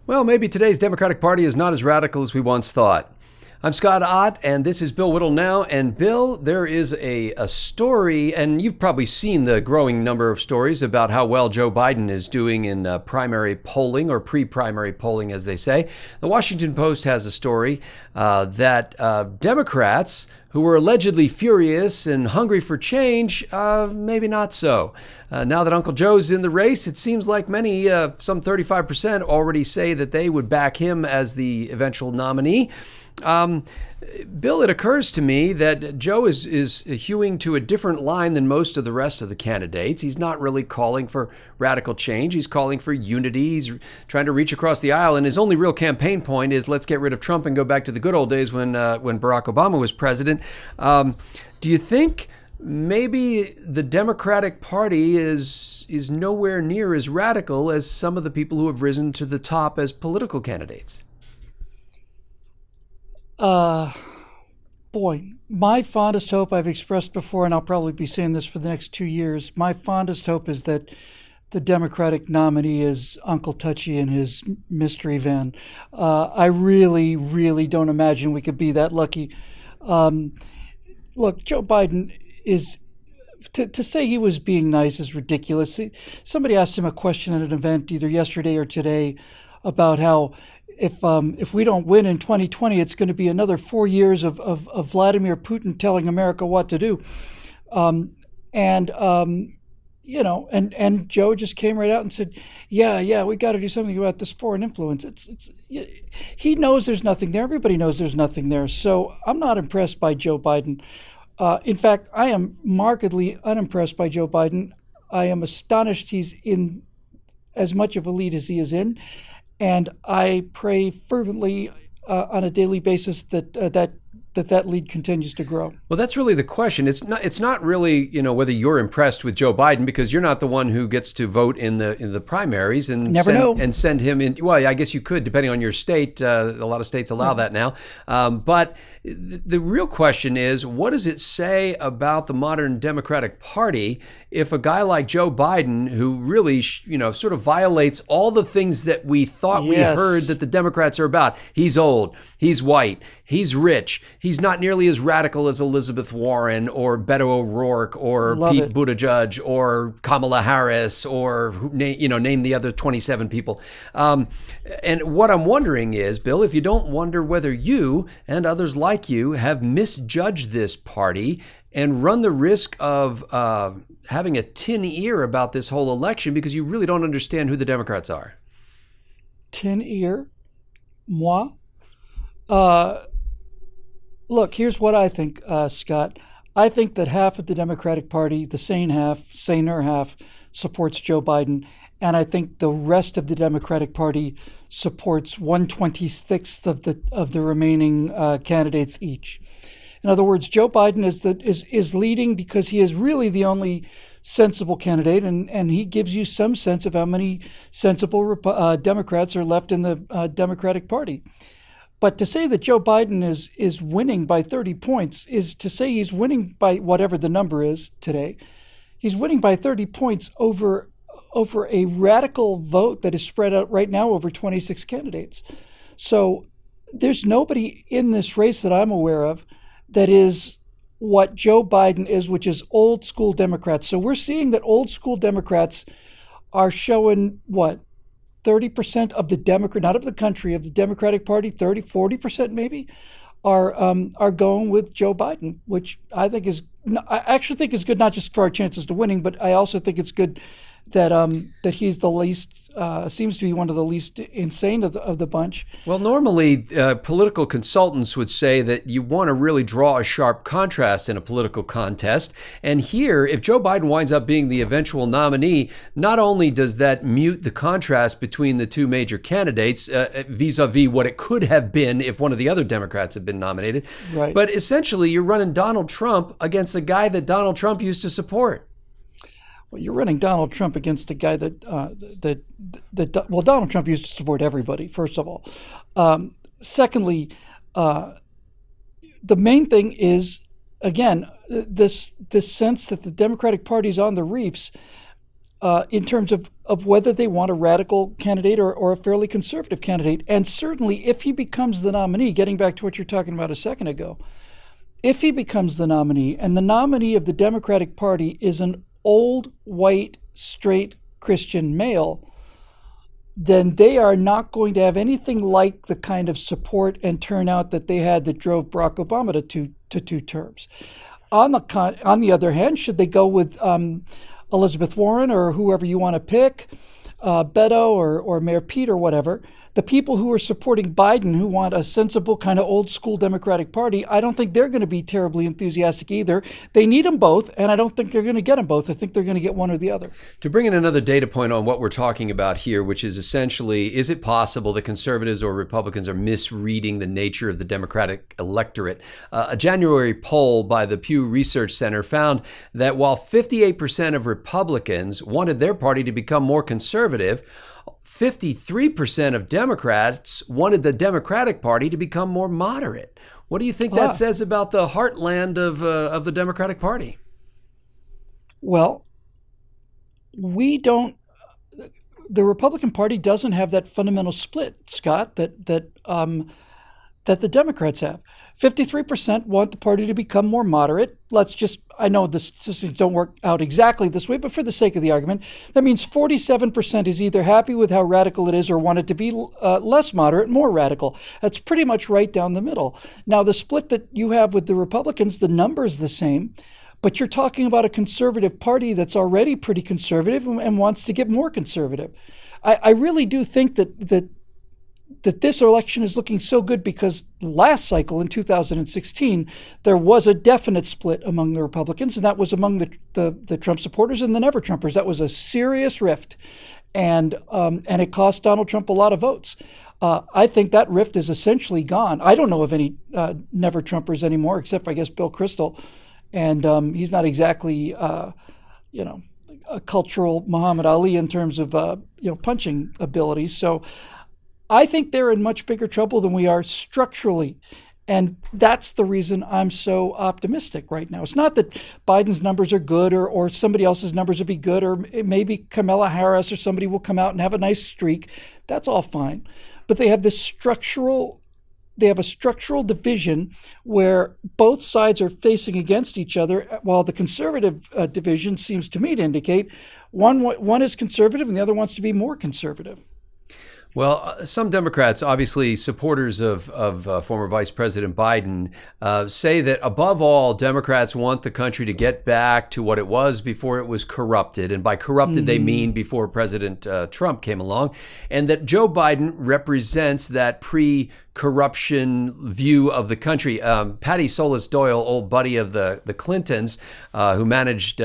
Well, maybe today's Democratic Party is not as radical as we once thought. I'm Scott Ott, and this is Bill Whittle Now. And Bill, there is a story, and you've probably seen the growing number of stories about how well Joe Biden is doing in primary polling, or pre-primary polling, as they say. The Washington Post has a story that Democrats who were allegedly furious and hungry for change, maybe not so. Now that Uncle Joe's in the race, it seems like many, some 35%, already say that they would back him as the eventual nominee. Bill, it occurs to me that Joe is hewing to a different line than most of the rest of the candidates. He's not really calling for radical change. He's calling for unity. He's trying to reach across the aisle. And his only real campaign point is let's get rid of Trump and go back to the good old days when Barack Obama was president. Do you think maybe the Democratic Party is nowhere near as radical as some of the people who have risen to the top as political candidates? Boy, my fondest hope I've expressed before, and I'll probably be saying this for the next 2 years, my fondest hope is that the Democratic nominee is Uncle Touchy in his mystery van. I really, really don't imagine we could be that lucky. Look, Joe Biden is, to say he was being nice is ridiculous. Somebody asked him a question at an event either yesterday or today about how if we don't win in 2020, it's going to be another 4 years of Vladimir Putin telling America what to do. And Joe just came right out and said, yeah, we got to do something about this foreign influence. He knows there's nothing there. Everybody knows there's nothing there. So I'm not impressed by Joe Biden. In fact, I am markedly unimpressed by Joe Biden. I am astonished he's in as much of a lead as he is in. And I pray fervently on a daily basis that lead continues to grow. Well, that's really the question. It's not really, whether you're impressed with Joe Biden, because you're not the one who gets to vote in the primaries and send him in. Well, I guess you could, depending on your state. A lot of states allow that now. But the real question is, what does it say about the modern Democratic Party if a guy like Joe Biden, who really, sort of violates all the things that we thought we heard that the Democrats are about? He's old, he's white, he's rich, he's not nearly as radical as Elizabeth Warren or Beto O'Rourke or Pete Buttigieg or Kamala Harris or name the other 27 people. And what I'm wondering is, Bill, if you don't wonder whether you and others like you have misjudged this party and run the risk of having a tin ear about this whole election because you really don't understand who the Democrats are. Tin ear? Moi? Look, here's what I think, Scott. I think that half of the Democratic Party, the saner half, supports Joe Biden. And I think the rest of the Democratic Party supports 1/26th of the remaining candidates each. In other words, Joe Biden is leading because he is really the only sensible candidate, and he gives you some sense of how many sensible Democrats are left in the Democratic Party. But to say that Joe Biden is winning by 30 points is to say he's winning by whatever the number is today. He's winning by 30 points over a radical vote that is spread out right now over 26 candidates. So there's nobody in this race that I'm aware of that is what Joe Biden is, which is old school Democrats. So we're seeing that old school Democrats are showing 30% of the Democrat, not of the country, of the Democratic Party, 40% maybe, are going with Joe Biden, which I actually think is good, not just for our chances to winning, but I also think it's good that he's the least, seems to be one of the least insane of the bunch. Well, normally political consultants would say that you want to really draw a sharp contrast in a political contest. And here, if Joe Biden winds up being the eventual nominee, not only does that mute the contrast between the two major candidates vis-a-vis what it could have been if one of the other Democrats had been nominated, right, but essentially you're running Donald Trump against a guy that Donald Trump used to support. Well, you're running Donald Trump against a guy that Donald Trump used to support everybody, first of all. Secondly, the main thing is, again, this sense that the Democratic Party is on the reefs. in terms of whether they want a radical candidate or a fairly conservative candidate. And certainly if he becomes the nominee, getting back to what you're talking about a second ago, if he becomes the nominee and the nominee of the Democratic Party is an old, white, straight Christian male, then they are not going to have anything like the kind of support and turnout that they had that drove Barack Obama to two terms. On the other hand, should they go with Elizabeth Warren or whoever you want to pick, Beto or Mayor Pete or whatever, the people who are supporting Biden, who want a sensible kind of old school Democratic Party, I don't think they're going to be terribly enthusiastic either. They need them both, and I don't think they're going to get them both. I think they're going to get one or the other. To bring in another data point on what we're talking about here, which is essentially, is it possible that conservatives or Republicans are misreading the nature of the Democratic electorate? A January poll by the Pew Research Center found that while 58% of Republicans wanted their party to become more conservative, 53% of Democrats wanted the Democratic Party to become more moderate. What do you think that says about the heartland of the Democratic Party? Well, the Republican Party doesn't have that fundamental split, Scott, that the Democrats have. 53% want the party to become more moderate. I know the statistics don't work out exactly this way, but for the sake of the argument, that means 47% is either happy with how radical it is or want it to be less moderate, more radical. That's pretty much right down the middle. Now, the split that you have with the Republicans, the number is the same, but you're talking about a conservative party that's already pretty conservative and wants to get more conservative. I really do think that this election is looking so good because last cycle in 2016, there was a definite split among the Republicans, and that was among the Trump supporters and the never Trumpers. That was a serious rift, and it cost Donald Trump a lot of votes. I think that rift is essentially gone. I don't know of any never Trumpers anymore, except I guess Bill Kristol, and he's not exactly a cultural Muhammad Ali in terms of punching abilities. So I think they're in much bigger trouble than we are structurally. And that's the reason I'm so optimistic right now. It's not that Biden's numbers are good or somebody else's numbers will be good, or maybe Kamala Harris or somebody will come out and have a nice streak. That's all fine. But they have a structural division where both sides are facing against each other, while the conservative division seems to me to indicate one is conservative and the other wants to be more conservative. Well, some Democrats, obviously supporters of former Vice President Biden, say that above all, Democrats want the country to get back to what it was before it was corrupted. And by corrupted, they mean before President Trump came along. And that Joe Biden represents that pre-corruption view of the country. Patty Solis Doyle, old buddy of the Clintons, who managed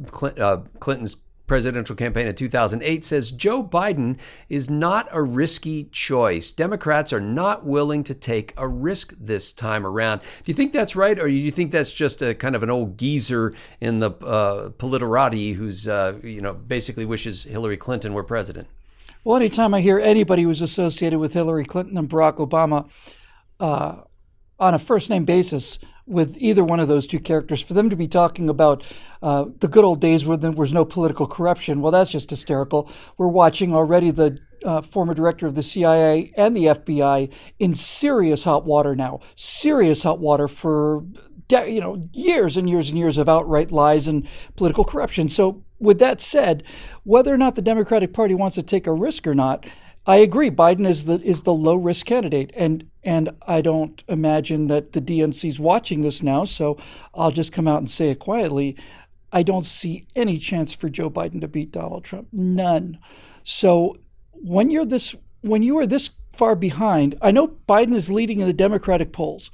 Clinton's presidential campaign in 2008, says Joe Biden is not a risky choice. Democrats are not willing to take a risk this time around. Do you think that's right, or do you think that's just a kind of an old geezer in the politinerati who's basically wishes Hillary Clinton were president? Well, anytime I hear anybody who's associated with Hillary Clinton and Barack Obama on a first name basis with either one of those two characters, for them to be talking about the good old days where there was no political corruption, well, that's just hysterical. We're watching already the former director of the CIA and the FBI in serious hot water now, serious hot water for years and years and years of outright lies and political corruption. So with that said, whether or not the Democratic Party wants to take a risk or not, I agree. Biden is the low risk candidate, and I don't imagine that the DNC is watching this now. So I'll just come out and say it quietly. I don't see any chance for Joe Biden to beat Donald Trump. None. So when you are this far behind, I know Biden is leading in the Democratic polls,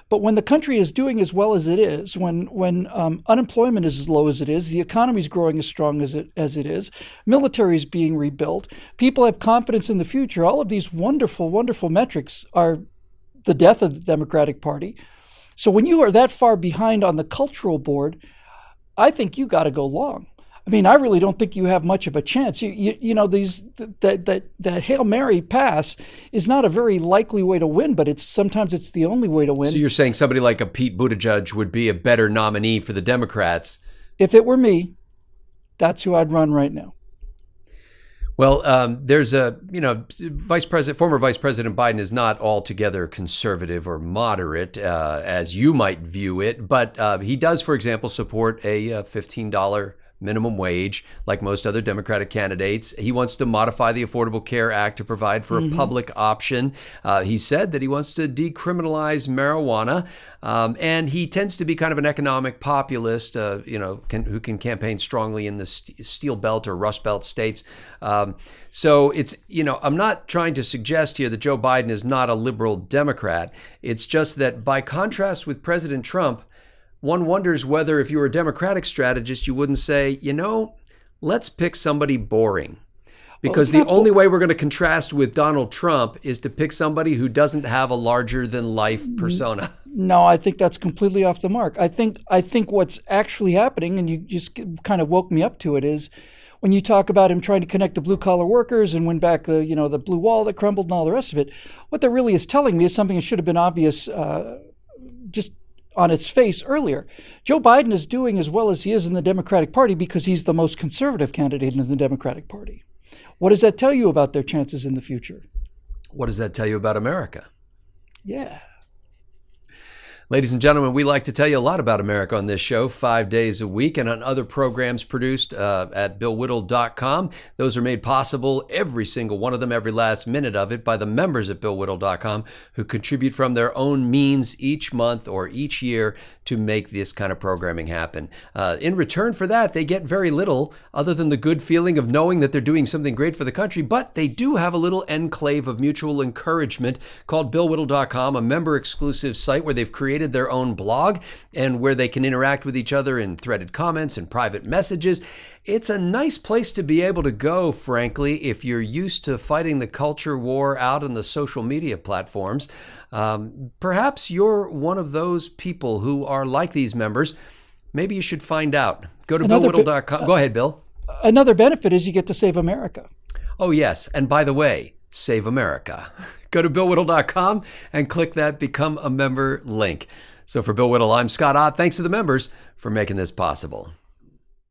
but when the country is doing as well as it is, when unemployment is as low as it is, the economy is growing as strong as it is, military is being rebuilt, people have confidence in the future, all of these wonderful, wonderful metrics are the death of the Democratic Party. So when you are that far behind on the cultural board, I think you got to go long. I mean, I really don't think you have much of a chance. That Hail Mary pass is not a very likely way to win, but sometimes it's the only way to win. So you're saying somebody like a Pete Buttigieg would be a better nominee for the Democrats? If it were me, that's who I'd run right now. Well, there's a, former Vice President Biden is not altogether conservative or moderate, as you might view it, but he does, for example, support a $15 minimum wage, like most other Democratic candidates. He wants to modify the Affordable Care Act to provide for a public option. He said that he wants to decriminalize marijuana, and he tends to be kind of an economic populist, who can campaign strongly in the Steel Belt or Rust Belt states. So it's, I'm not trying to suggest here that Joe Biden is not a liberal Democrat. It's just that by contrast with President Trump, one wonders whether if you were a Democratic strategist, you wouldn't say, let's pick somebody boring. Because the only way we're going to contrast with Donald Trump is to pick somebody who doesn't have a larger than life persona. No, I think that's completely off the mark. I think what's actually happening, and you just kind of woke me up to it, is when you talk about him trying to connect the blue collar workers and win back the blue wall that crumbled and all the rest of it, what that really is telling me is something that should have been obvious just on its face earlier. Joe Biden is doing as well as he is in the Democratic Party because he's the most conservative candidate in the Democratic Party. What does that tell you about their chances in the future? What does that tell you about America? Yeah. Ladies and gentlemen, we like to tell you a lot about America on this show 5 days a week and on other programs produced at BillWhittle.com. Those are made possible, every single one of them, every last minute of it, by the members at BillWhittle.com who contribute from their own means each month or each year to make this kind of programming happen. In return for that, they get very little other than the good feeling of knowing that they're doing something great for the country, but they do have a little enclave of mutual encouragement called BillWhittle.com, a member-exclusive site where they've created their own blog and where they can interact with each other in threaded comments and private messages. It's a nice place to be able to go, frankly, if you're used to fighting the culture war out on the social media platforms. Perhaps you're one of those people who are like these members. Maybe you should find out. Go to BillWhittle.com. Go ahead, Bill. Another benefit is you get to save America. Oh, yes. And by the way, save America. Go to BillWhittle.com and click that Become a Member link. So for Bill Whittle, I'm Scott Ott. Thanks to the members for making this possible.